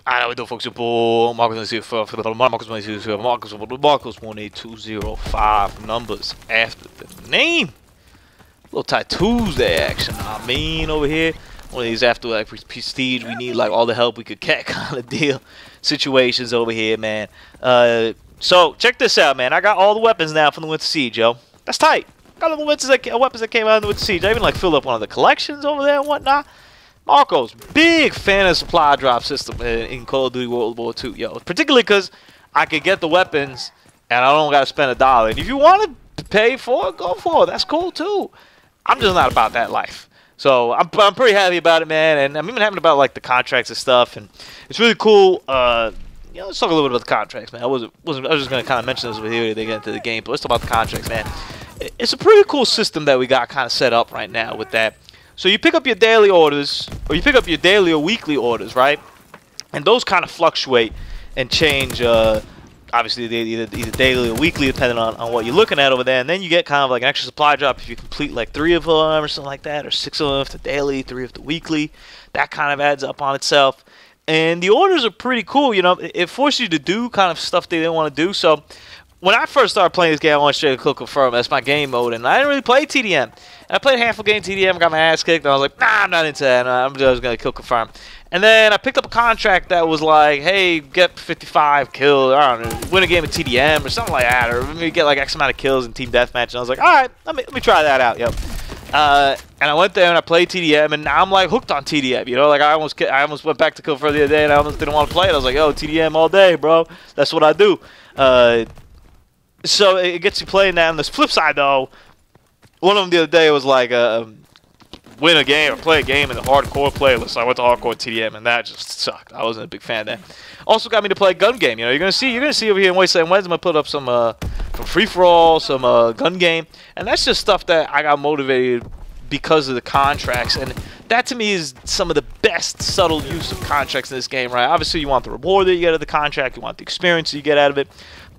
I know we do, folks. Your boy Marcus for the Marcus 1820 numbers after the name. Little tattoos there, action. I mean, over here, one of these after like prestige, we need like all the help we could get kind of deal situations over here, man. So check this out, man. I got all the weapons now from the Winter Siege, yo. That's tight. Got all the weapons that came out of the Winter Siege. I even like filled up one of the collections over there and whatnot. Marco's big fan of supply drop system in Call of Duty World War II, yo. Particularly because I could get the weapons and I don't got to spend $1. And if you want to pay for it, go for it. That's cool too. I'm just not about that life. So I'm pretty happy about it, man. And I'm even happy about like the contracts and stuff. And it's really cool. You know, let's talk a little bit about the contracts, man. I was just gonna kind of mention this with you to get into the game, but let's talk about the contracts, man. It's a pretty cool system that we got kind of set up right now with that. So you pick up your daily orders, or you pick up your daily or weekly orders, right? And those kind of fluctuate and change, obviously, either daily or weekly, depending on what you're looking at over there. And then you get kind of like an extra supply drop if you complete like 3 of them or something like that, or 6 of them if the daily, 3 of the weekly. That kind of adds up on itself. And the orders are pretty cool, you know. It forces you to do kind of stuff they didn't want to do. So when I first started playing this game, I went straight to click confirm. That's my game mode, and I didn't really play TDM. And I played a handful of games TDM, got my ass kicked, and I was like, nah, I'm not into that. I'm just going to kill confirm. And then I picked up a contract that was like, hey, get 55 kills, I don't know, win a game of TDM or something like that, or maybe get like X amount of kills in team deathmatch. And I was like, all right, let me try that out, yo. And I went there and I played TDM, and now I'm like hooked on TDM, you know. Like I almost went back to kill for the other day, and I almost didn't want to play it. I was like, yo, TDM all day, bro. That's what I do. So it gets you playing that. On the flip side, though, one of them the other day was like win a game or play a game in the hardcore playlist. So I went to hardcore TDM, and that just sucked. I wasn't a big fan of that. Also got me to play gun game. You know, you're gonna see over here in Wasteland Wednesday. I'm gonna put up some free for all, some gun game, and that's just stuff that I got motivated because of the contracts. And that to me is some of the best subtle use of contracts in this game, right? Obviously, you want the reward that you get out of the contract, you want the experience that you get out of it.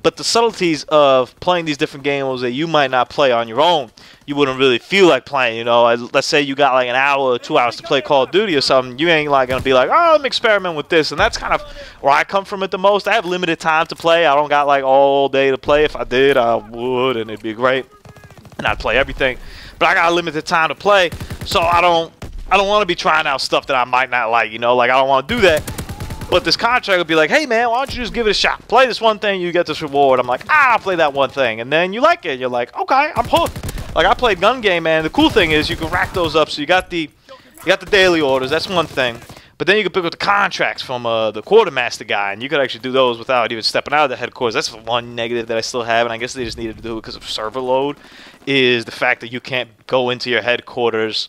But the subtleties of playing these different game modes that you might not play on your own, you wouldn't really feel like playing, you know. Let's say you got like an hour or 2 hours to play Call of Duty or something, you ain't like going to be like, oh, let me experiment with this. And that's kind of where I come from at the most. I have limited time to play. I don't got like all day to play. If I did, I would, and it'd be great. And I'd play everything. But I got a limited time to play, so I don't want to be trying out stuff that I might not like, you know. Like, I don't want to do that. But this contract would be like, hey, man, why don't you just give it a shot? Play this one thing, you get this reward. I'm like, I'll play that one thing. And then you like it. You're like, okay, I'm hooked. Like, I played gun game, man. The cool thing is you can rack those up. So you got the daily orders. That's one thing. But then you can pick up the contracts from the quartermaster guy, and you could actually do those without even stepping out of the headquarters. That's one negative that I still have, and I guess they just needed to do it because of server load, is the fact that you can't go into your headquarters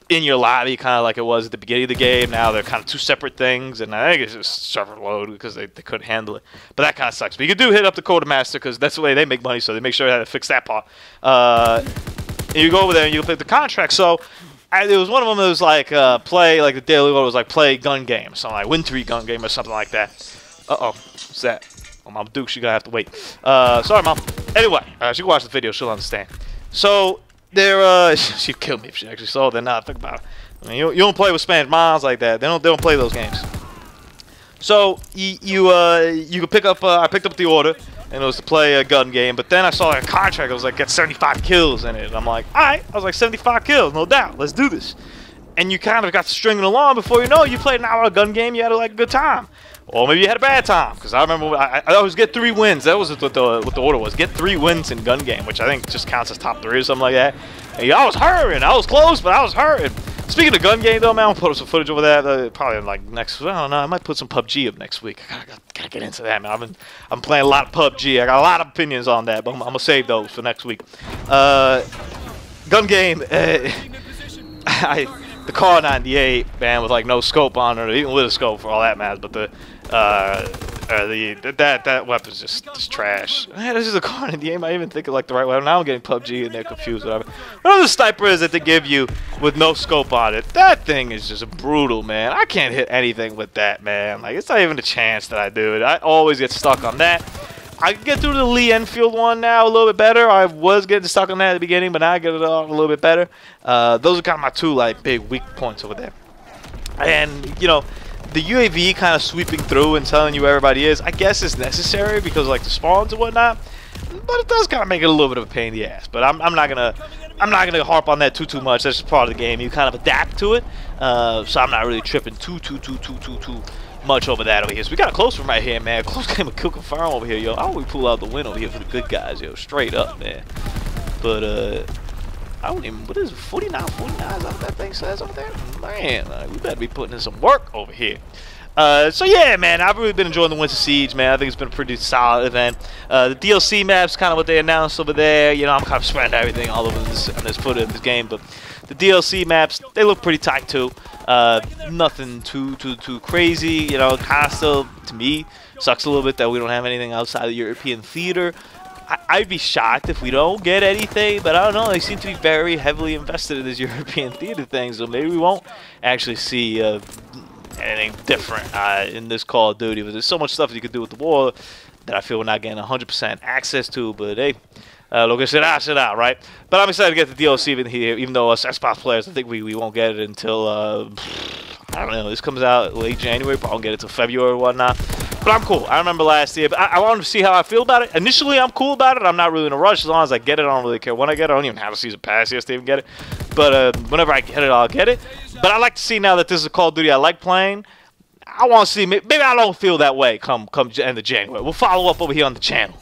in your lobby, kind of like it was at the beginning of the game. Now they're kind of 2 separate things, and I think it's just server load because they couldn't handle it. But that kind of sucks. But you can do hit up the quartermaster because that's the way they make money, so they make sure to fix that part. And you go over there and you pick the contract. So there was one of them that was like play, like the daily one was like play gun game, something like Wintry gun game or something like that. Uh-oh, what's that? Oh, Mom Duke, she's gonna have to wait. Sorry, Mom. Anyway, she can watch the video, she'll understand. So they're she'd kill me if she actually saw it. Then now I think about it. I mean, you don't play with Spanish moms like that. They don't play those games. So you can pick up. I picked up the order, and it was to play a gun game. But then I saw a contract. It was like get 75 kills in it. And I'm like, all right. I was like 75 kills, no doubt. Let's do this. And you kind of got stringing along. Before you know it, you played an hour of gun game. You had like a good time. Or maybe you had a bad time, because I remember I always get 3 wins. That was what the order was. Get 3 wins in gun game, which I think just counts as top 3 or something like that. And I was hurrying. I was close, but I was hurrying. Speaking of gun game, though, man, I'll put up some footage over that. Probably like next. I don't know. I might put some PUBG up next week. I gotta get into that, man. I'm playing a lot of PUBG. I got a lot of opinions on that, but I'm gonna save those for next week. Gun game. The Car 98, man, with like no scope on it, or even with a scope for all that matters. But that weapon's just trash. Man, this is a Car 98. Am I even thinking like the right weapon? Now I'm getting PUBG and they're confused. Whatever. Whatever the sniper is that they give you with no scope on it, that thing is just brutal, man. I can't hit anything with that, man. Like, it's not even a chance that I do it. I always get stuck on that. I can get through the Lee Enfield one now a little bit better. I was getting stuck on that at the beginning, but now I get it off a little bit better. Those are kind of my 2 like big weak points over there. And you know, the UAV kind of sweeping through and telling you where everybody is, I guess is necessary because like the spawns and whatnot. But it does kind of make it a little bit of a pain in the ass. But I'm not gonna harp on that too much. That's just part of the game. You kind of adapt to it. So I'm not really tripping too much over that over here. So we got a close one right here, man. Close game of kill confirm over here, yo. How do we pull out the win over here for the good guys, yo? Straight up, man. But I don't even. What is it? 49? Is that what that thing says over there? Man, we better be putting in some work over here. So yeah, man, I've really been enjoying the Winter Siege, man. I think it's been a pretty solid event. The DLC maps, kind of what they announced over there. You know, I'm kind of spreading everything all over this footage of this game, but the DLC maps, they look pretty tight too. Nothing too crazy. You know, kind of still, to me, sucks a little bit that we don't have anything outside the European theater. I'd be shocked if we don't get anything, but I don't know. They seem to be very heavily invested in this European theater thing, so maybe we won't actually see anything different in this Call of Duty. But there's so much stuff you could do with the war that I feel we're not getting 100% access to. But hey, lo que será, right? But I'm excited to get the DLC in here, even though us Xbox players, I think we won't get it until, I don't know, this comes out late January, probably won't get it until February or whatnot. But I'm cool. I remember last year, but I wanted to see how I feel about it. Initially, I'm cool about it. I'm not really in a rush. As long as I get it, I don't really care when I get it. I don't even have a season pass yet to even get it. But whenever I get it, I'll get it. But I like to see now that this is a Call of Duty I like playing. I want to see, maybe I don't feel that way come end of January. We'll follow up over here on the channel.